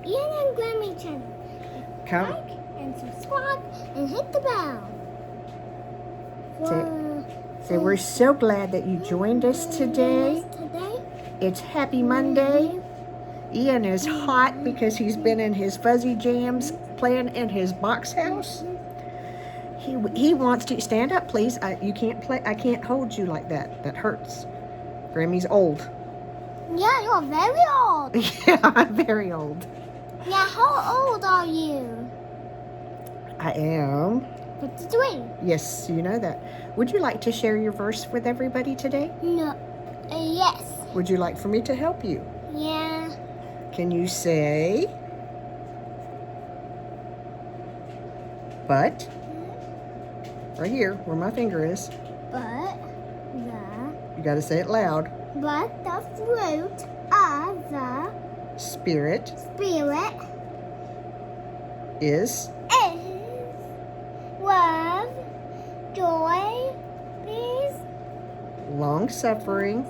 Ean and Grammy channel. Come. Like and subscribe and hit the bell. So we're so glad that you joined us today. It's Happy Monday. Ean is hot because he's been in his fuzzy jams playing in his box house. He wants to stand up, please. You can't play. I can't hold you like that. That hurts. Grammy's old. Yeah, you're very old. Yeah, I'm very old. Yeah, how old are you? I am 53. Yes, you know that. Would you like to share your verse with everybody today? No. Yes. Would you like for me to help you? Yeah. Can you say, but, right here where my finger is. You got to say it loud. But the fruit of the Spirit is is love, joy, peace, long-suffering,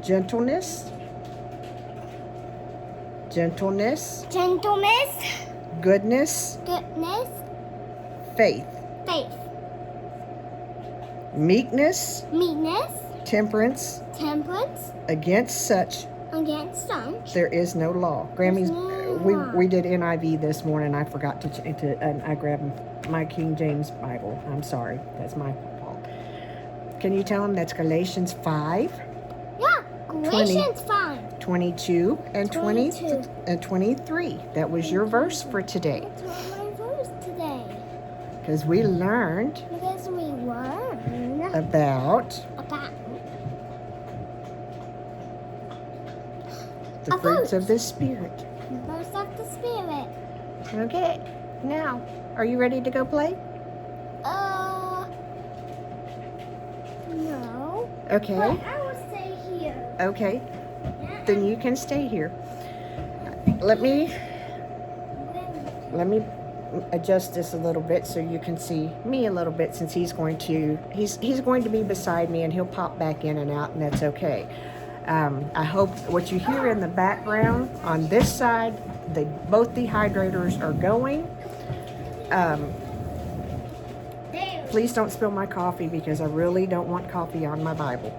gentleness, gentleness, goodness, faith, meekness, temperance. Against such there is no law. Grammy's. We did NIV this morning. I forgot to I grabbed my King James Bible. I'm sorry. That's my fault. Can you tell them that's Galatians 5? Yeah, Galatians 5. 22 and 23. That was your verse for today. That's my verse today. Because we learned about the fruits of the Spirit. Fruits of the Spirit. Okay. Now, are you ready to go play? No. Okay. But I will stay here. Okay. Then you can stay here. Let me adjust this a little bit so you can see me a little bit, since he's going to be beside me, and he'll pop back in and out, and that's okay. I hope what you hear in the background on this side, both dehydrators are going. Please don't spill my coffee, because I really don't want coffee on my Bible.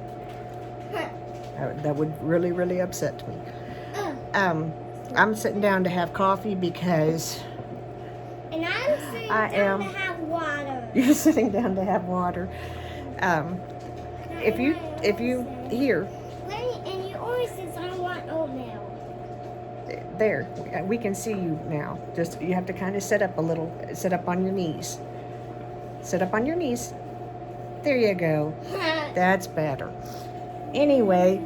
That would really, really upset me. I'm sitting down to have coffee because and I'm sitting down to have water. You're sitting down to have water. If you here. And you always says I want oatmeal. There, we can see you now. Just you have to kind of sit up a little. Sit up on your knees. Sit up on your knees. There you go. That's better. Anyway,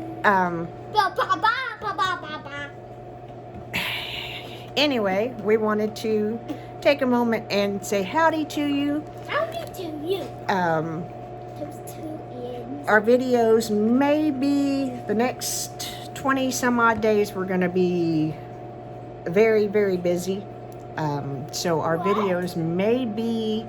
Anyway, we wanted to take a moment and say howdy to you. Howdy to you. Our videos may be the next 20 some odd days. We're going to be very, very busy. So our videos may be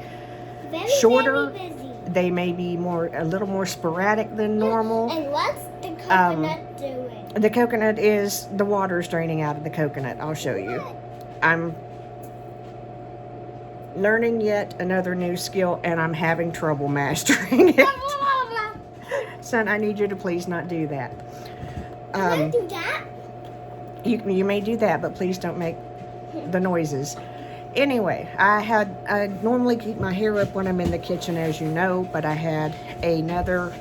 shorter. Very busy. They may be a little more sporadic than normal. And what's the coconut doing? The coconut is, the water's draining out of the coconut. I'll show you. I'm learning yet another new skill, and I'm having trouble mastering it. Son, I need you to please not do that. Can I do that? You may do that, but please don't make the noises. Anyway, I normally keep my hair up when I'm in the kitchen, as you know, but I had another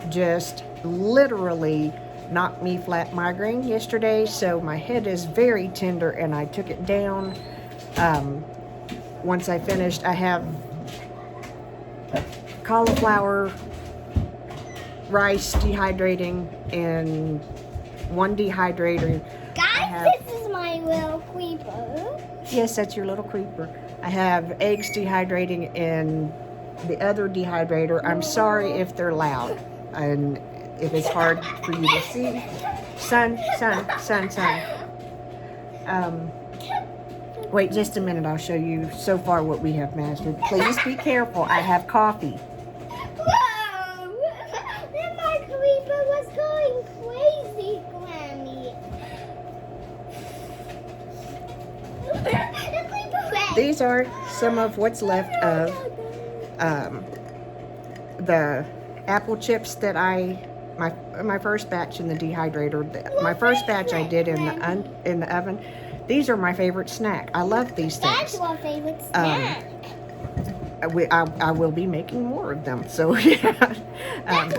just literally knocked me flat migraine yesterday, so my head is very tender, and I took it down. Once I finished, I have cauliflower, rice dehydrating, and one dehydrator. Guys, this is my little creeper. Yes, that's your little creeper. I have eggs dehydrating in the other dehydrator. I'm sorry if they're loud and if it's hard for you to see. Son. Wait just a minute. I'll show you so far what we have mastered. Please be careful. I have coffee. Whoa! Then my creeper was going crazy, Grammy. these are some of what's left of the apple chips that my first batch in the dehydrator. My first batch I did in the oven. These are my favorite snack. I love these things. That's my favorite snack. I will be making more of them. So yeah.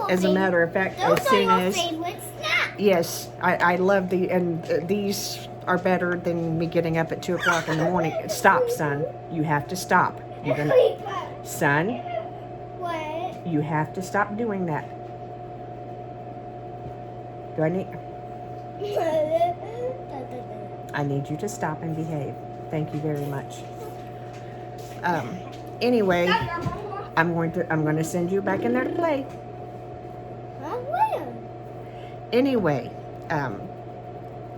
As a matter of fact, Those as soon are your as favorite snacks. yes, I love these are better than me getting up at 2 o'clock in the morning. Stop, son. You have to stop. You're gonna, son. What? You have to stop doing that. Do I need? I need you to stop and behave. Thank you very much. Anyway, I'm going to send you back in there to play. I will. Anyway,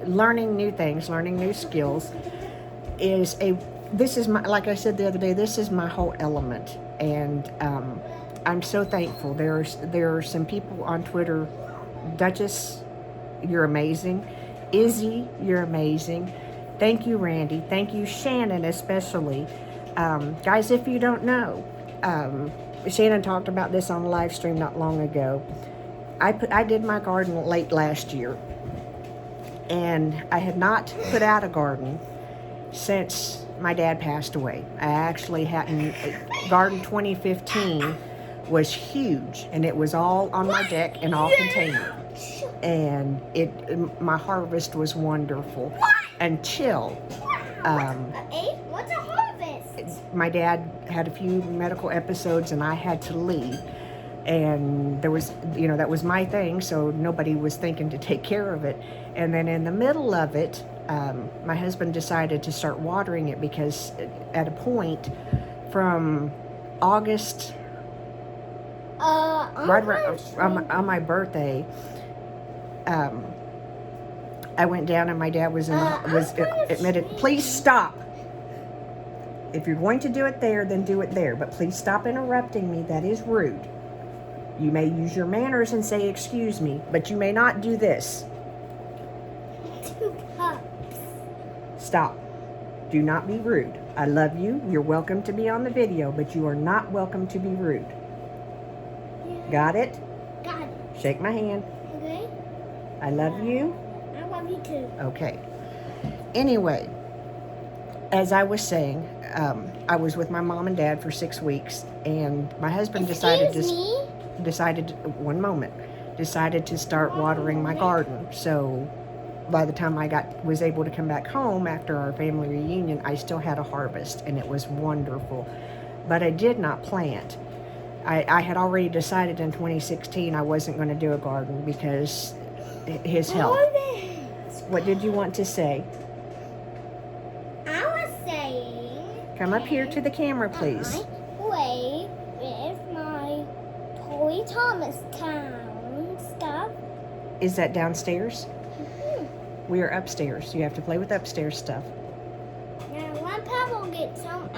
learning new things, learning new skills this is my, like I said the other day, this is my whole element, and I'm so thankful. There are some people on Twitter. Duchess, you're amazing. Izzy, you're amazing. Thank you, Randy. Thank you, Shannon, especially. Guys, if you don't know, Shannon talked about this on a live stream not long ago. I did my garden late last year, and I had not put out a garden since my dad passed away. I actually hadn't. Garden 2015 was huge, and it was all on my deck and all container. And my harvest was wonderful until What's a harvest? my dad had a few medical episodes and I had to leave, and there was, that was my thing, so nobody was thinking to take care of it. And then in the middle of it, my husband decided to start watering it, because at a point from August, right around on my birthday, I went down and my dad was admitted. Please stop. If you're going to do it there, then do it there. But please stop interrupting me. That is rude. You may use your manners and say, excuse me, but you may not do this. 2 cups. Stop. Do not be rude. I love you. You're welcome to be on the video, but you are not welcome to be rude. Yeah. Got it? Got it. Shake my hand. Okay. I love you. I love you too. Okay. Anyway, as I was saying, I was with my mom and dad for 6 weeks, and my husband decided to start watering my garden. So by the time I was able to come back home after our family reunion, I still had a harvest, and it was wonderful. But I did not plant. I had already decided in 2016 I wasn't going to do a garden because his health. What did you want to say? I was saying. Come up here to the camera, please. I play with my Toy Thomas Town stuff. Is that downstairs? Mm-hmm. We are upstairs. You have to play with upstairs stuff. Now, when Papa gets home,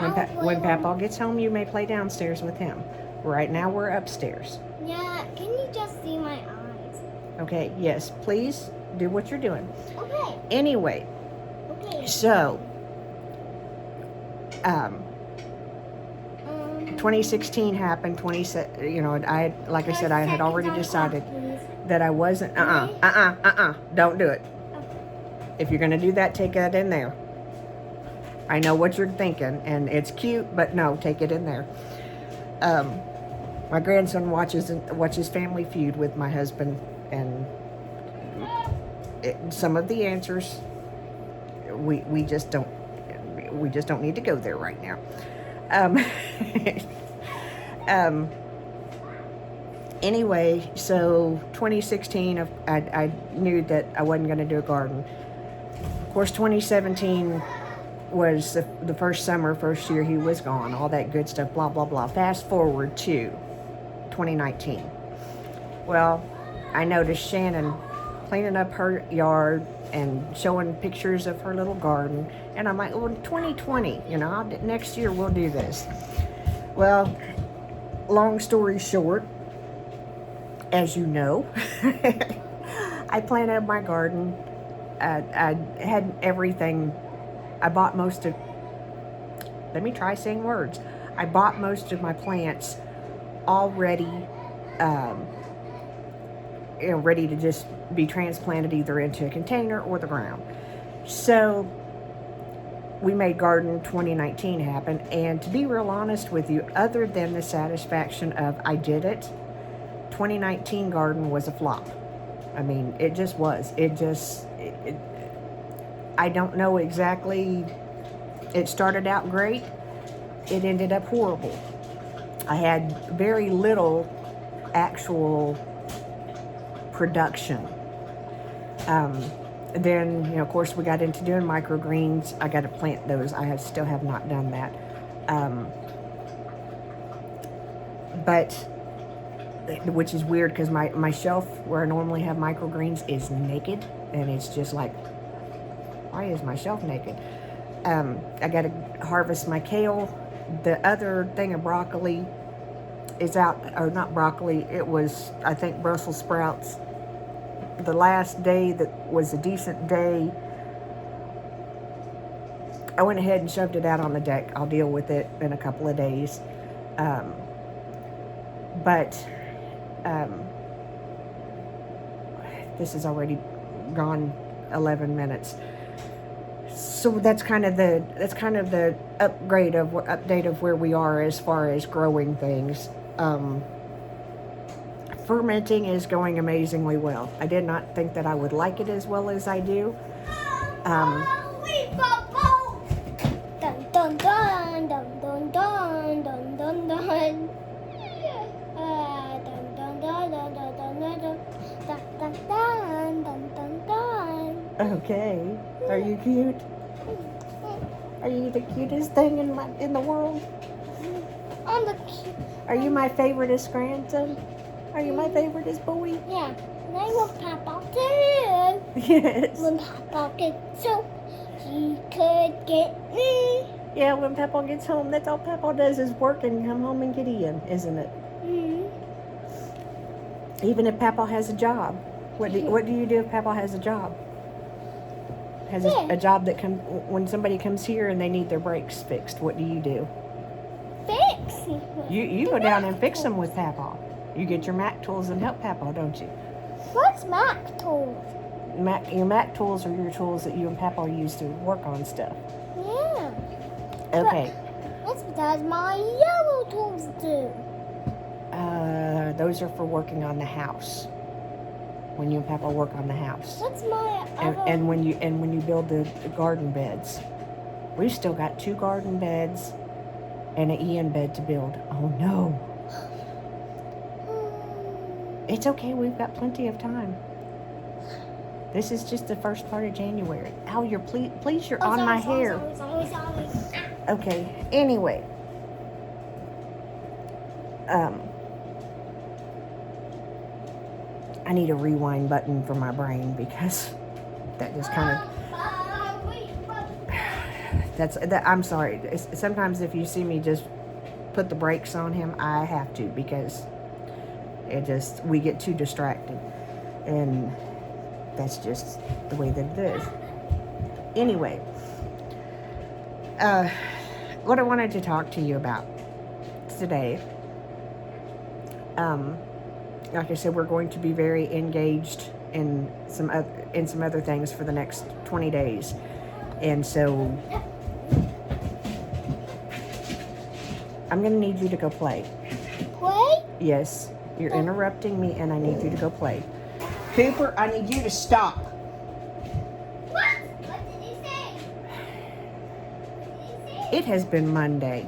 When Papa gets home, you may play downstairs with him. Right now, we're upstairs. Yeah, can you just see my eyes? Okay, yes, please do what you're doing. Okay. Anyway, Okay. so, 2016 happened. Like I said, I had already decided that I wasn't. Don't do it. If you're gonna do that, take that in there. I know what you're thinking, and it's cute, but no, take it in there. My grandson watches Family Feud with my husband, and some of the answers we just don't need to go there right now. Anyway, so 2016, I knew that I wasn't going to do a garden. Of course, 2017 was the first year he was gone, all that good stuff, blah, blah, blah. Fast forward to 2019. Well, I noticed Shannon cleaning up her yard and showing pictures of her little garden, and I'm like, well, 2020, next year we'll do this. Well, long story short, as you know, I planted my garden. I had everything. I bought most of let me try saying words. I bought most of my plants already, ready to just be transplanted either into a container or the ground. So we made Garden 2019 happen, and to be real honest with you, other than the satisfaction of I did it, 2019 Garden was a flop. I mean, it just was. I don't know exactly. It started out great. It ended up horrible. I had very little actual production. Then, of course, we got into doing microgreens. I got to plant those. Still have not done that. But, which is weird because my shelf where I normally have microgreens is naked. And it's just like, why is my shelf naked? I got to harvest my kale. The other thing of broccoli is out, or not broccoli, it was, I think, Brussels sprouts. The last day that was a decent day, I went ahead and shoved it out on the deck. I'll deal with it in a couple of days. This has already gone 11 minutes. So that's kind of the update of where we are as far as growing things. Fermenting is going amazingly well. I did not think that I would like it as well as I do. Dun dun dun dun dun dun dun dun dun. Dun dun dun dun dun dun dun dun dun dun. Okay. Are you cute? Are you the cutest thing in the world? I'm the cute. Are you my favoriteest grandson? Are you my favoriteest boy? Yeah. And I love Papa too. Yes. When Papa gets home, he could get me. Yeah, when Papa gets home, that's all Papa does is work and come home and get Ian, isn't it? Mm-hmm. Even if Papa has a job. What do you do if Papa has a job? Has a job that when somebody comes here and they need their brakes fixed, what do you do? Fix. You go down and fix them with Papa. You get your Mac tools and help Papa, don't you? What's Mac tools? Your Mac tools are your tools that you and Papa use to work on stuff. Yeah. Okay. That's because my yellow tools do. Those are for working on the house. When you and Papa work on the house. What's my and when you build the garden beds. We've still got 2 garden beds and an Ean bed to build. Oh no. It's okay, we've got plenty of time. This is just the first part of January. Ow, please, you're on my hair. Sorry. Okay, anyway. I need a rewind button for my brain because that just kind of... I'm sorry. Sometimes if you see me just put the brakes on him, I have to because we get too distracted. And that's just the way that it is. Anyway, what I wanted to talk to you about today, like I said, we're going to be very engaged in some other things for the next 20 days. And so I'm going to need you to go play. Play? Yes, you're interrupting me and I need you to go play. Cooper, I need you to stop. What? What did he say? It has been Monday.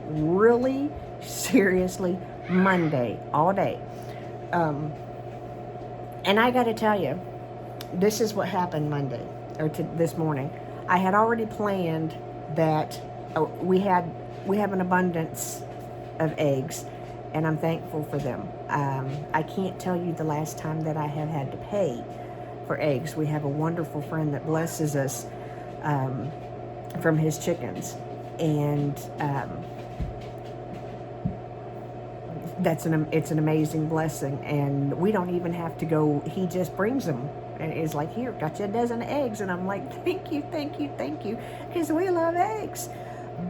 Really, seriously, Monday, all day. And I got to tell you, this is what happened Monday, or this morning. I had already planned that we have an abundance of eggs, and I'm thankful for them. I can't tell you the last time that I have had to pay for eggs. We have a wonderful friend that blesses us from his chickens, and it's an amazing blessing, and we don't even have to go. He just brings them and is like, here, got you a dozen eggs, and I'm like, thank you, because we love eggs.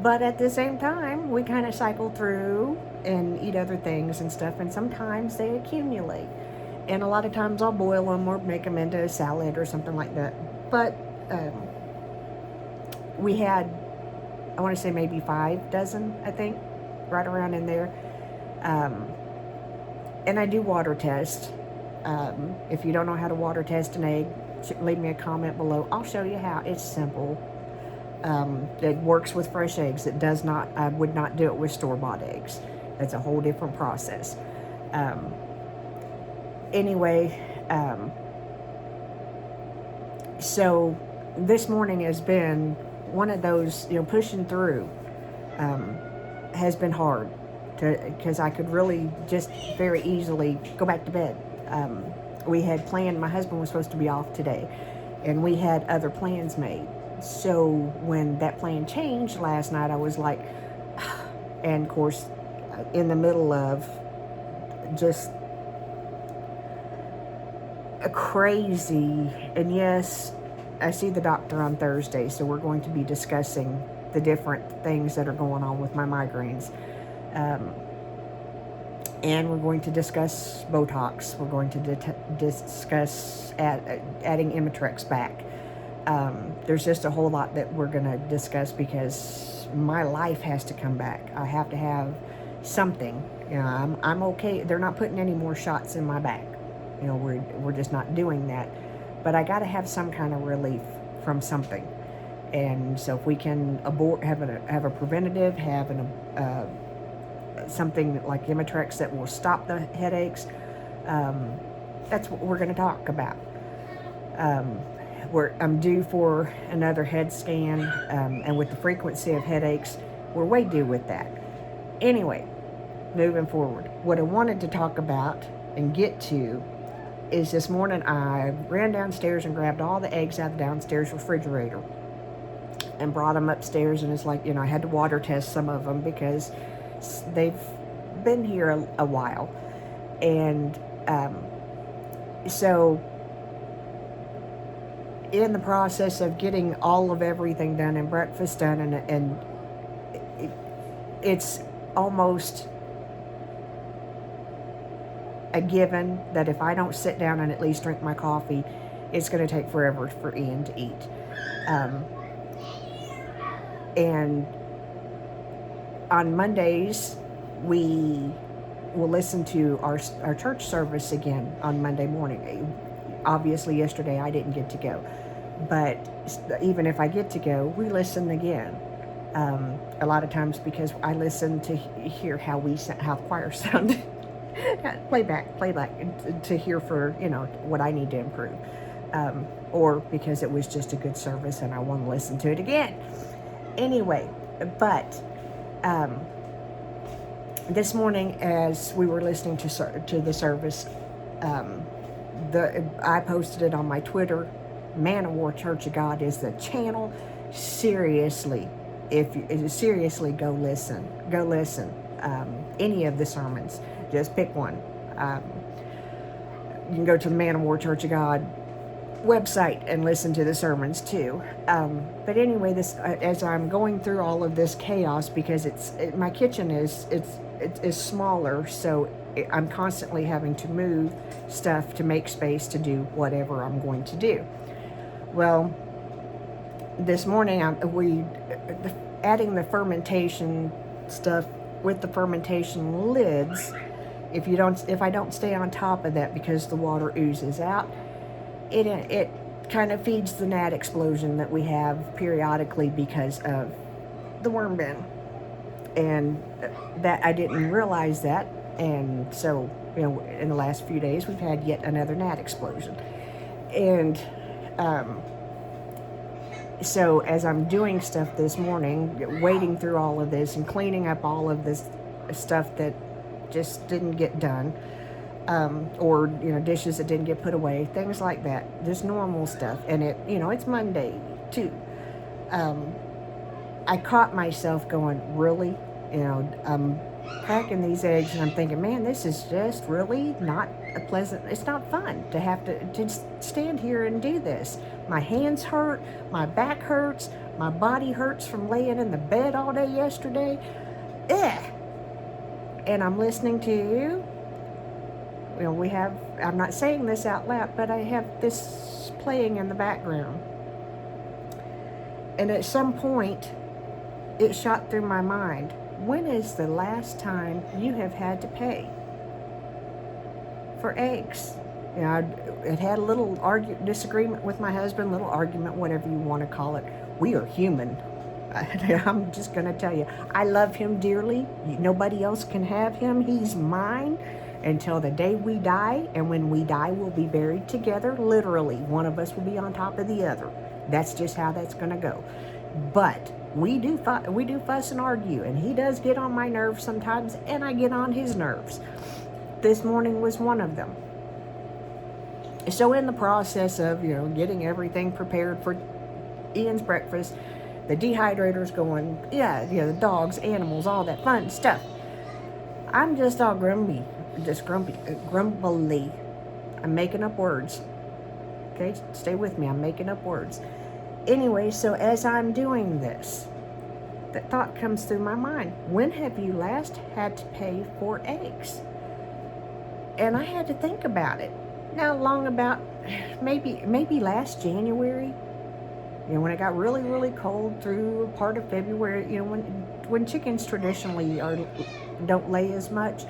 But at the same time, we kind of cycle through and eat other things and stuff, and sometimes they accumulate. And a lot of times I'll boil them or make them into a salad or something like that. But we had, I want to say maybe 5 dozen, I think, right around in there. And I do water test. If you don't know how to water test an egg, leave me a comment below. I'll show you how. It's simple. It works with fresh eggs. It does not, I would not do it with store-bought eggs. That's a whole different process. Anyway, so this morning has been one of those, pushing through has been hard, because I could really just very easily go back to bed. We had planned, my husband was supposed to be off today, and we had other plans made. So when that plan changed last night, I was like, and of course, in the middle of just a crazy, and yes, I see the doctor on Thursday, so we're going to be discussing the different things that are going on with my migraines. And we're going to discuss Botox. We're going to discuss adding Imitrex back. There's just a whole lot that we're going to discuss, because my life has to come back. I have to have something. I'm okay. They're not putting any more shots in my back. We're just not doing that. But I got to have some kind of relief from something. And so if we can have a preventative, have something like Imitrex that will stop the headaches, that's what we're going to talk about. I'm due for another head scan, and with the frequency of headaches, we're way due with that. Anyway, moving forward, what I wanted to talk about and get to is this morning I ran downstairs and grabbed all the eggs out of the downstairs refrigerator and brought them upstairs, and it's like, I had to water test some of them because they've been here a while. And so in the process of getting all of everything done and breakfast done, and it's almost a given that if I don't sit down and at least drink my coffee, it's going to take forever for Ian to eat. And on Mondays, we will listen to our church service again on Monday morning. Obviously, yesterday I didn't get to go, but even if I get to go, we listen again. A lot of times because I listen to hear how choir sound. playback to hear for what I need to improve, or because it was just a good service and I want to listen to it again. Anyway, but this morning as we were listening to the service, I posted it on my Twitter. Man of War Church of God is the channel. Seriously, go listen. Any of the sermons. Just pick one. You can go to the Man of War Church of God website and listen to the sermons too. But anyway, as I'm going through all of this chaos, because my kitchen is smaller, so I'm constantly having to move stuff to make space to do whatever I'm going to do. Well, this morning adding the fermentation stuff with the fermentation lids. If I don't stay on top of that, because the water oozes out, it kind of feeds the gnat explosion that we have periodically because of the worm bin. And that I didn't realize that, and so in the last few days we've had yet another gnat explosion. And so as I'm doing stuff this morning, wading through all of this and cleaning up all of this stuff that just didn't get done, or dishes that didn't get put away, things like that, just normal stuff. And it's Monday too. I caught myself going, really? I'm packing these eggs and I'm thinking, man, this is just really not it's not fun to have to stand here and do this. My hands hurt, my back hurts, My body hurts from laying in the bed all day yesterday. Ugh. And I'm listening to you. You know, I'm not saying this out loud, but I have this playing in the background. And at some point, it shot through my mind, when is the last time you have had to pay for eggs? You know, it had a little disagreement with my husband, little argument, whatever you want to call it. We are human. I'm just going to tell you, I love him dearly. Nobody else can have him. He's mine until the day we die. And when we die, we'll be buried together. Literally, one of us will be on top of the other. That's just how that's going to go. But we do fuss and argue, and he does get on my nerves sometimes, and I get on his nerves. This morning was one of them. So in the process of, you know, getting everything prepared for Ian's breakfast, the dehydrator's going, the dogs, animals, all that fun stuff. I'm just all grumpy, grumbly. I'm making up words. Okay, stay with me. I'm making up words. Anyway, so as I'm doing this, the thought comes through my mind. When have you last had to pay for eggs? And I had to think about it. Now, long about maybe last January, you know, when it got really, really cold through part of February, you know, when chickens traditionally don't lay as much.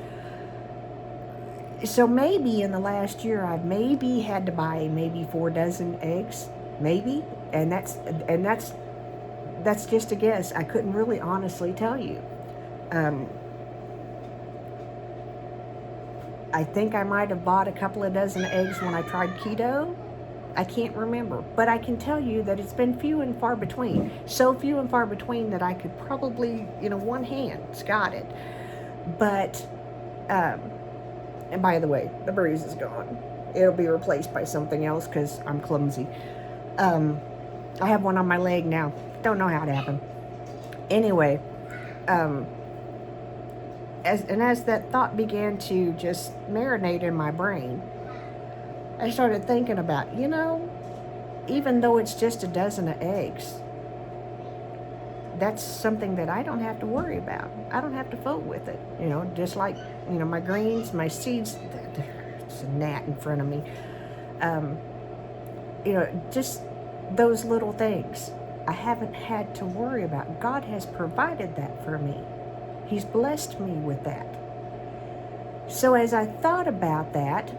So maybe in the last year, I've maybe had to buy maybe 4 dozen eggs, maybe, and that's just a guess. I couldn't really honestly tell you. I think I might have bought a couple of dozen eggs when I tried keto. I can't remember, but I can tell you that it's been few and far between. So few and far between that I could probably, you know, one hand's got it. But, and by the way, the bruise is gone. It'll be replaced by something else because I'm clumsy. I have one on my leg now. Don't know how it happened. Anyway, as that thought began to just marinate in my brain, I started thinking about, you know, even though it's just a dozen of eggs, that's something that I don't have to worry about. I don't have to vote with it. You know, just like, you know, my greens, my seeds, there's a gnat in front of me. You know, just those little things I haven't had to worry about. God has provided that for me. He's blessed me with that. So as I thought about that,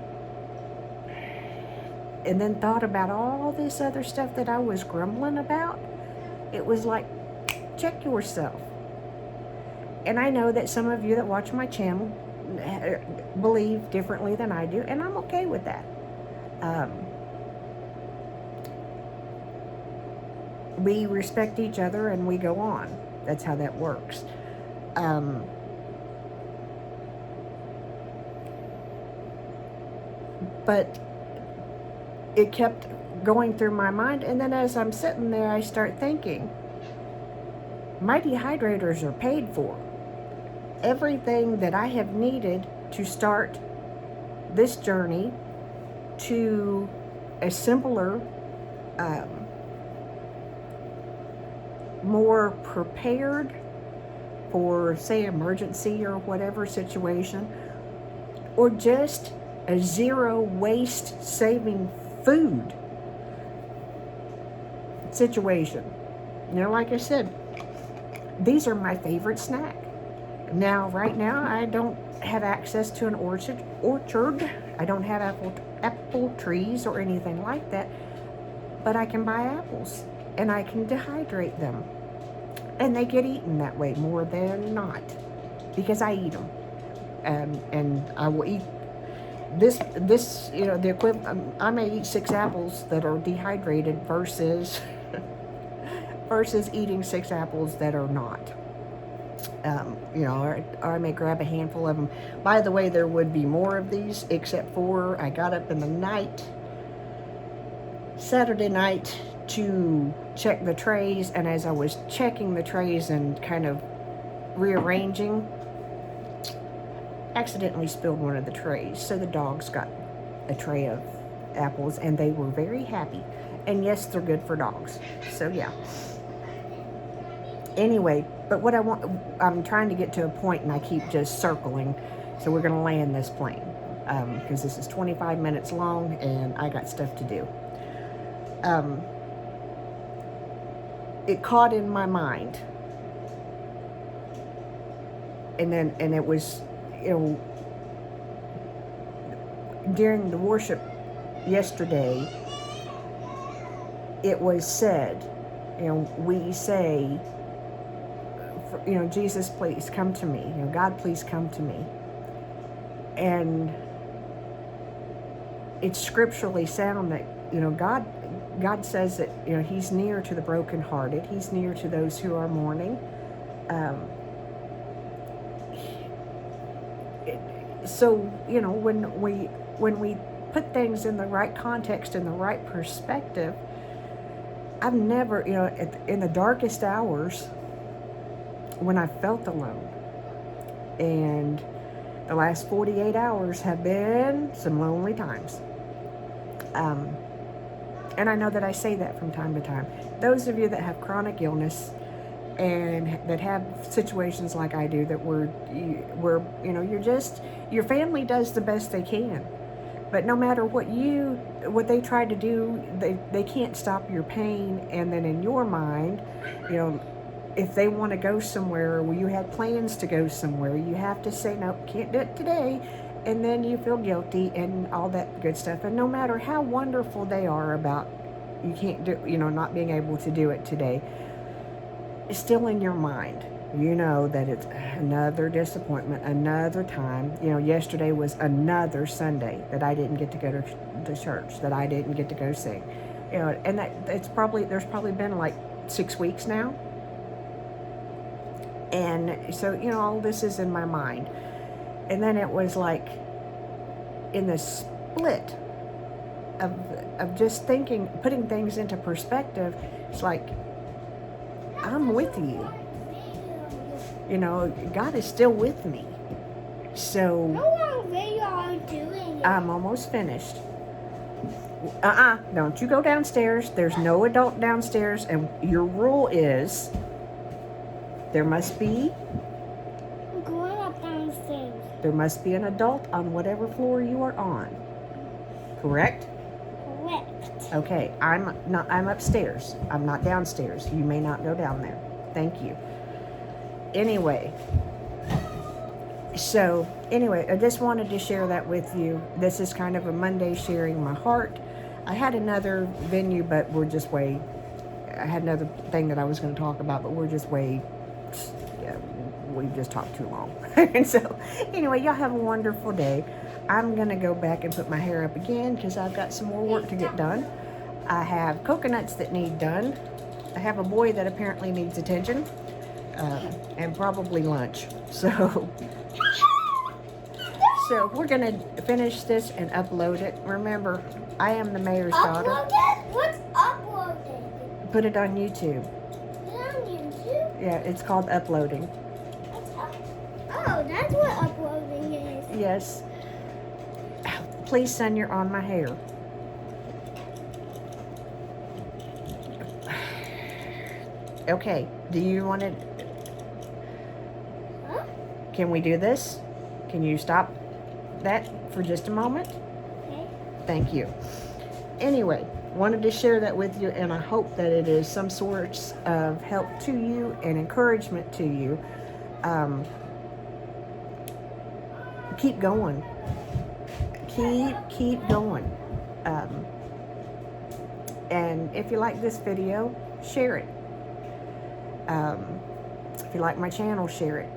and then thought about all this other stuff that I was grumbling about, it was like, check yourself. And I know that some of you that watch my channel believe differently than I do, and I'm okay with that. We respect each other and we go on. That's how that works. But it kept going through my mind, and then as I'm sitting there, I start thinking, my dehydrators are paid for. Everything that I have needed to start this journey to a simpler, more prepared for, say, emergency or whatever situation, or just a zero waste saving food situation. You know, like I said, these are my favorite snack. Now, right now, I don't have access to an orchard. I don't have apple trees or anything like that, but I can buy apples and I can dehydrate them. And they get eaten that way more than not, because I eat them. And I will eat this, you know, the equivalent. I may eat 6 apples that are dehydrated versus eating 6 apples that are not. You know, or I may grab a handful of them. By the way, there would be more of these, except for I got up in the night, Saturday night, to check the trays, and as I was checking the trays and kind of rearranging, accidentally spilled one of the trays. So the dogs got a tray of apples, and they were very happy. And yes, they're good for dogs. So yeah. Anyway, but what I'm trying to get to a point, and I keep just circling. So we're going to land this plane because this is 25 minutes long, and I got stuff to do. It caught in my mind, and it was, during the worship yesterday, it was said, we say, Jesus, please come to me. God, please come to me. And it's scripturally sound that, God says that, he's near to the brokenhearted. He's near to those who are mourning. So, when we put things in the right context, in the right perspective, I've never, in the darkest hours, when I felt alone, and the last 48 hours have been some lonely times. And I know that I say that from time to time. Those of you that have chronic illness and that have situations like I do, that your family does the best they can. But no matter what they try to do, they can't stop your pain. And then in your mind, if they want to go somewhere, or you had plans to go somewhere, you have to say, nope, can't do it today. And then you feel guilty and all that good stuff. And no matter how wonderful they are about you can't do, not being able to do it today, it's still in your mind. That it's another disappointment, another time. Yesterday was another Sunday that I didn't get to go to church, that I didn't get to go sing. And there's probably been like 6 weeks now. And so, all this is in my mind. And then it was like, in the split of just thinking, putting things into perspective, it's like, I'm with you. God is still with me. So, How long are you doing it? I'm almost finished. Don't you go downstairs. There's no adult downstairs. And your rule is, there must be downstairs. There must be an adult on whatever floor you are on. Correct? Correct. Okay, I'm upstairs. I'm not downstairs. You may not go down there. Thank you. Anyway, I just wanted to share that with you. This is kind of a Monday sharing my heart. I had another venue, but I had another thing that I was going to talk about, but we just talked too long. And so, anyway, y'all have a wonderful day. I'm going to go back and put my hair up again because I've got some more work to get done. I have coconuts that need done. I have a boy that apparently needs attention, and probably lunch. So we're going to finish this and upload it. Remember, I am the mayor's daughter. What's uploading? Put it on YouTube. On YouTube? Yeah, it's called uploading. Oh, that's what uploading is. Yes. Please, son, you're on my hair. Okay, do you want to... Huh? Can we do this? Can you stop that for just a moment? Okay. Thank you. Anyway, wanted to share that with you, and I hope that it is some sorts of help to you and encouragement to you. Keep going. Keep going. And if you like this video, share it. If you like my channel, share it.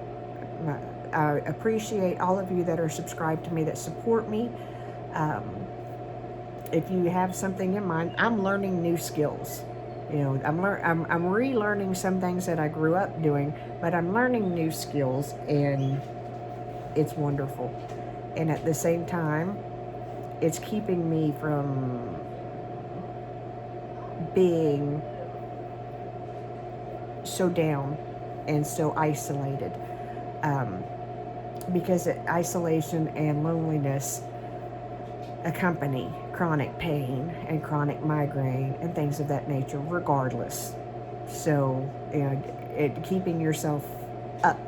I appreciate all of you that are subscribed to me, that support me. If you have something in mind, I'm learning new skills. I'm relearning some things that I grew up doing, but I'm learning new skills, and it's wonderful. And at the same time, it's keeping me from being so down and so isolated, because isolation and loneliness accompany chronic pain and chronic migraine and things of that nature regardless. So, keeping yourself up.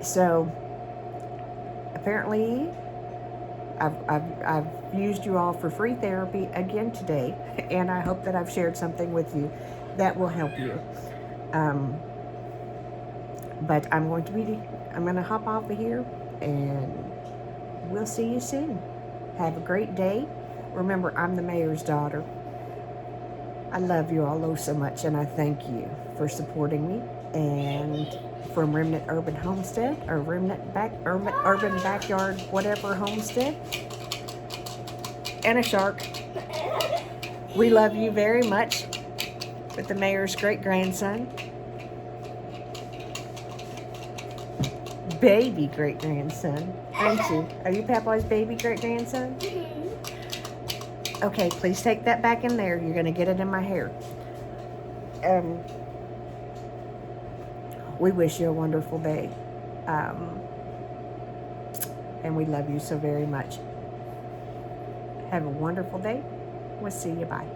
So, apparently, I've used you all for free therapy again today, and I hope that I've shared something with you that will help you. But I'm going to hop off of here, and we'll see you soon. Have a great day. Remember, I'm the mayor's daughter. I love you all so much, and I thank you for supporting me. And from Remnant Urban Homestead, or Urban Backyard, whatever homestead, and a shark, we love you very much. With the mayor's great-grandson, baby great-grandson, aren't you? Are you Papa's baby great-grandson? Okay, please take that back in there. You're going to get it in my hair. We wish you a wonderful day. And we love you so very much. Have a wonderful day. We'll see you. Bye.